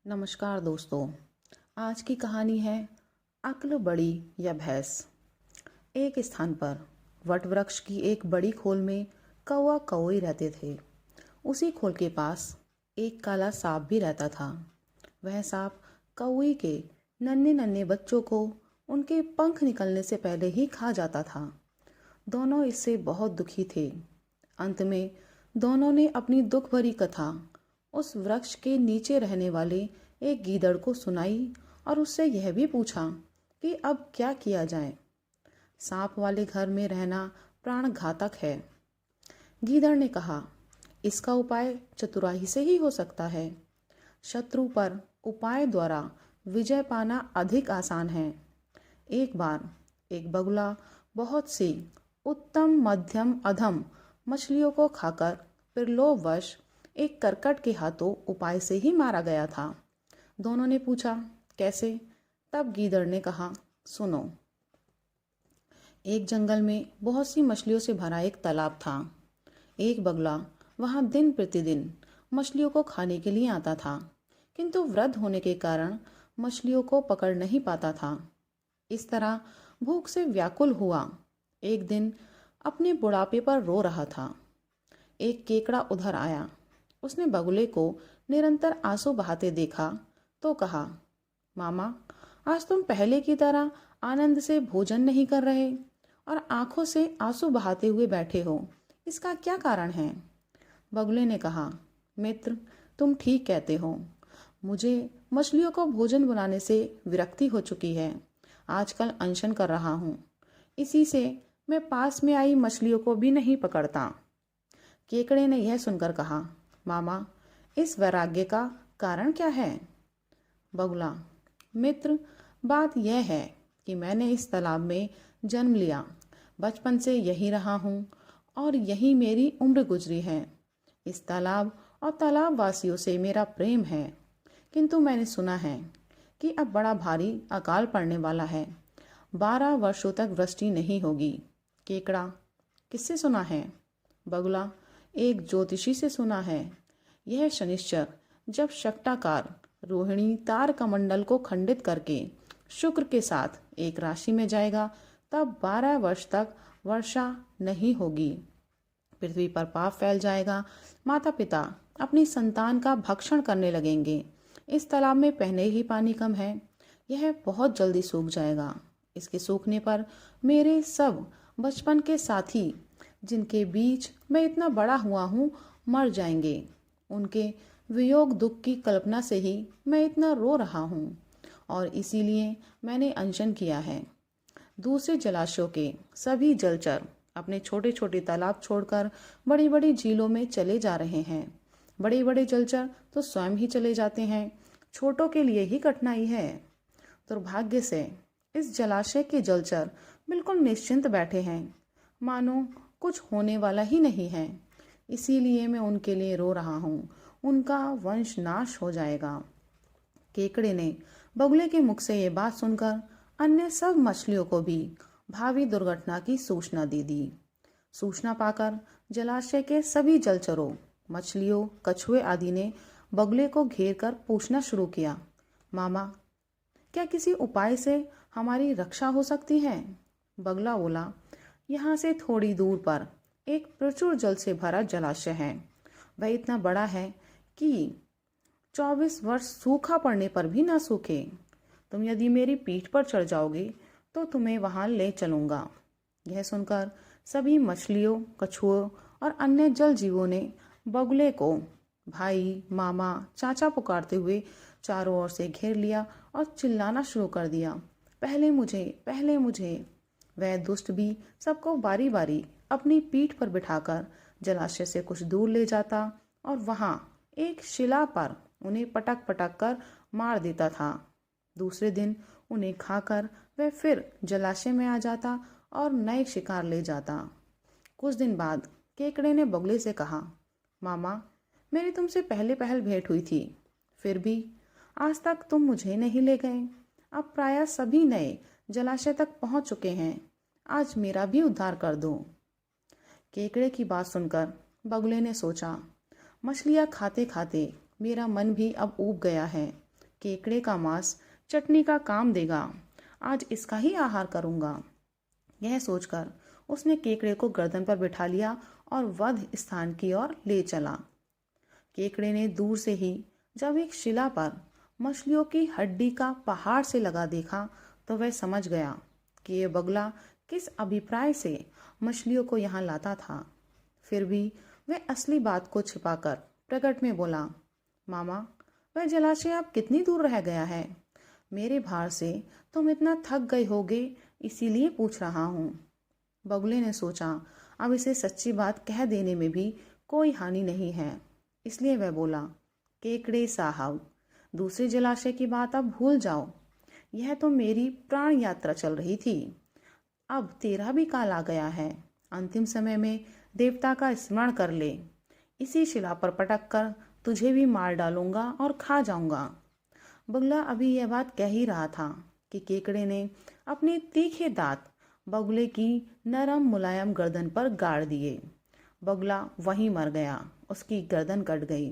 नमस्कार दोस्तों। आज की कहानी है अक्ल बड़ी या भैंस। एक स्थान पर वट वृक्ष की एक बड़ी खोल में कौवा कौई रहते थे। उसी खोल के पास एक काला सांप भी रहता था। वह सांप कौई के नन्हे नन्हे बच्चों को उनके पंख निकलने से पहले ही खा जाता था। दोनों इससे बहुत दुखी थे। अंत में दोनों ने अपनी दुख भरी कथा उस वृक्ष के नीचे रहने वाले एक गीदड़ को सुनाई और उससे यह भी पूछा कि अब क्या किया जाए। सांप वाले घर में रहना प्राण घातक है। गीदड़ ने कहा, इसका उपाय चतुराई से ही हो सकता है। शत्रु पर उपाय द्वारा विजय पाना अधिक आसान है। एक बार एक बगुला बहुत सी उत्तम मध्यम अधम मछलियों को खाकर प्रलोभवश एक करकट के हाथों उपाय से ही मारा गया था। दोनों ने पूछा, कैसे? तब गीदड़ ने कहा, सुनो। एक जंगल में बहुत सी मछलियों से भरा एक तालाब था। एक बगुला वहां दिन प्रतिदिन मछलियों को खाने के लिए आता था, किंतु वृद्ध होने के कारण मछलियों को पकड़ नहीं पाता था। इस तरह भूख से व्याकुल हुआ एक दिन अपने बुढ़ापे पर रो रहा था। एक केकड़ा उधर आया। उसने बगुले को निरंतर आंसू बहाते देखा तो कहा, मामा, आज तुम पहले की तरह आनंद से भोजन नहीं कर रहे और आंखों से आंसू बहाते हुए बैठे हो। इसका क्या कारण है? बगुले ने कहा, मित्र, तुम ठीक कहते हो। मुझे मछलियों को भोजन बनाने से विरक्ति हो चुकी है। आजकल अनशन कर रहा हूँ। इसी से मैं पास में आई मछलियों को भी नहीं पकड़ता। केकड़े ने यह सुनकर कहा, मामा, इस वैराग्य का कारण क्या है? बगुला, मित्र, बात यह है कि मैंने इस तालाब में जन्म लिया। बचपन से यहीं रहा हूँ और यहीं मेरी उम्र गुजरी है। इस तालाब और तालाब वासियों से मेरा प्रेम है, किंतु मैंने सुना है कि अब बड़ा भारी अकाल पड़ने वाला है। 12 वर्षों तक वृष्टि नहीं होगी। केकड़ा, किससे सुना है? बगुला, एक ज्योतिषी से सुना है। यह शनिश्चर जब शक्टाकार रोहिणी तार कमंडल को खंडित करके शुक्र के साथ एक राशि में जाएगा, तब 12 वर्ष तक वर्षा नहीं होगी। पृथ्वी पर पाप फैल जाएगा। माता पिता अपनी संतान का भक्षण करने लगेंगे। इस तालाब में पहले ही पानी कम है। यह बहुत जल्दी सूख जाएगा। इसके सूखने पर मेरे सब बचपन के साथी, जिनके बीच मैं इतना बड़ा हुआ हूँ, मर जाएंगे। उनके वियोग दुख की कल्पना से ही मैं इतना रो रहा हूँ और इसीलिए मैंने अनशन किया है। दूसरे जलाशयों के सभी जलचर अपने छोटे छोटे तालाब छोड़कर बड़ी बड़ी झीलों में चले जा रहे हैं। बड़े बड़े जलचर तो स्वयं ही चले जाते हैं। छोटों के लिए ही कठिनाई है। दुर्भाग्य से इस जलाशय के जलचर बिल्कुल निश्चिंत बैठे हैं, मानो कुछ होने वाला ही नहीं है। इसीलिए मैं उनके लिए रो रहा हूँ। उनका वंश नाश हो जाएगा। केकड़े ने बगुले के मुख से ये बात सुनकर अन्य सब मछलियों को भी भावी दुर्घटना की सूचना दे दी। सूचना पाकर जलाशय के सभी जलचरों, मछलियों, कछुए आदि ने बगुले को घेर कर पूछना शुरू किया, मामा, क्या किसी उपाय से हमारी रक्षा हो सकती है? बगुला बोला, यहाँ से थोड़ी दूर पर एक प्रचुर जल से भरा जलाशय है। वह इतना बड़ा है कि 24 वर्ष सूखा पड़ने पर भी ना सूखे। तुम यदि मेरी पीठ पर चढ़ जाओगे तो तुम्हें वहां ले चलूंगा। यह सुनकर सभी मछलियों, कछुओं और अन्य जल जीवों ने बगुले को भाई, मामा, चाचा पुकारते हुए चारों ओर से घेर लिया और चिल्लाना शुरू कर दिया, पहले मुझे, पहले मुझे। वह दुष्ट भी सबको बारी बारी अपनी पीठ पर बिठाकर जलाशय से कुछ दूर ले जाता और वहां एक शिला पर उन्हें पटक पटक कर मार देता था। दूसरे दिन उन्हें खाकर वह फिर जलाशय में आ जाता और नए शिकार ले जाता। कुछ दिन बाद केकड़े ने बगुले से कहा, मामा, मेरी तुमसे पहले पहल भेंट हुई थी, फिर भी आज तक तुम मुझे नहीं ले गए। अब प्रायः सभी नए जलाशय तक पहुंच चुके हैं। आज मेरा भी उद्धार कर दो। केकड़े की बात सुनकर बगुले ने सोचा, मछलियाँ खाते खाते मेरा मन भी अब ऊब गया है। केकड़े का मांस चटनी का काम देगा, आज इसका ही आहार करूंगा। यह सोचकर उसने केकड़े को गर्दन पर बिठा लिया और वध स्थान की ओर ले चला। केकड़े ने दूर से ही जब एक शिला पर मछलियों की हड्डी का पहाड़ से लगा देखा तो वह समझ गया कि यह बगुला किस अभिप्राय से मछलियों को यहाँ लाता था। फिर भी वह असली बात को छिपाकर प्रकट में बोला, मामा, वह जलाशय अब कितनी दूर रह गया है? मेरे भार से तुम इतना थक गए होगे, इसीलिए पूछ रहा हूँ। बगुले ने सोचा अब इसे सच्ची बात कह देने में भी कोई हानि नहीं है, इसलिए वह बोला, केकड़े साहब, दूसरे जलाशय की बात अब भूल जाओ। यह तो मेरी प्राण यात्रा चल रही थी, अब तेरा भी काल आ गया है। अंतिम समय में देवता का स्मरण कर ले, इसी शिला पर पटक कर तुझे भी मार डालूंगा और खा जाऊंगा। बगुला अभी यह बात कह ही रहा था कि केकड़े ने अपने तीखे दांत बगुले की नरम मुलायम गर्दन पर गाड़ दिए। बगुला वहीं मर गया, उसकी गर्दन कट गई।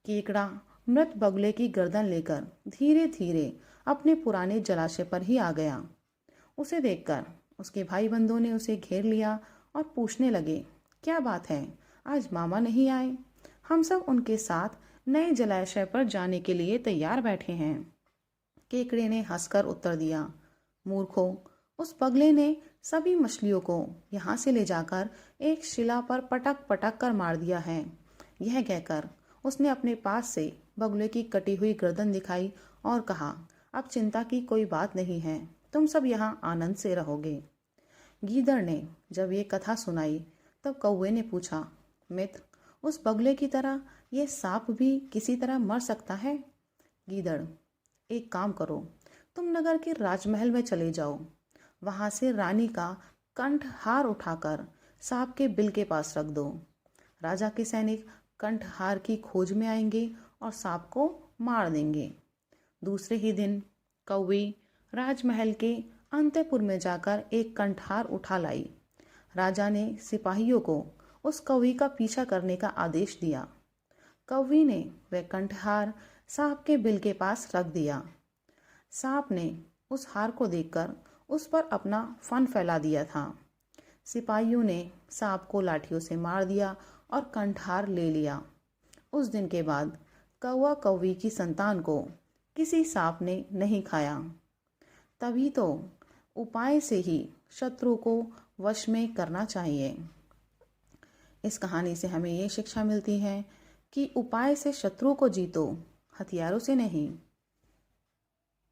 केकड़ा मृत बगुले की गर्दन लेकर धीरे धीरे अपने पुराने जलाशय पर ही आ गया। उसे देखकर उसके भाई बंधुओं ने उसे घेर लिया और पूछने लगे, क्या बात है, आज मामा नहीं आए? हम सब उनके साथ नए जलाशय पर जाने के लिए तैयार बैठे हैं। केकड़े ने हंसकर उत्तर दिया, मूर्खों, उस बगले ने सभी मछलियों को यहाँ से ले जाकर एक शिला पर पटक पटक कर मार दिया है। यह कहकर उसने अपने पास से बगुले की कटी हुई गर्दन दिखाई और कहा, अब चिंता की कोई बात नहीं है, तुम सब यहाँ आनंद से रहोगे। गीदड़ ने जब ये कथा सुनाई तब कौवे ने पूछा, मित्र, उस बगुले की तरह ये सांप भी किसी तरह मर सकता है? गीदड़, एक काम करो, तुम नगर के राजमहल में चले जाओ, वहां से रानी का कंठहार उठाकर सांप के बिल के पास रख दो। राजा के सैनिक कंठहार की खोज में आएंगे और सांप को मार देंगे। दूसरे ही दिन कौवी राजमहल के अंतपुर में जाकर एक कंठहार उठा लाई। राजा ने सिपाहियों को उस कौवी का पीछा करने का आदेश दिया। कौवी ने वह कंठहार सांप के बिल के पास रख दिया। सांप ने उस हार को देखकर उस पर अपना फन फैला दिया था। सिपाहियों ने सांप को लाठियों से मार दिया और कंठहार ले लिया। उस दिन के बाद कौवा कौवी की संतान को किसी सांप ने नहीं खाया। तभी तो उपाय से ही शत्रु को वश में करना चाहिए। इस कहानी से हमें ये शिक्षा मिलती है कि उपाय से शत्रु को जीतो, हथियारों से नहीं।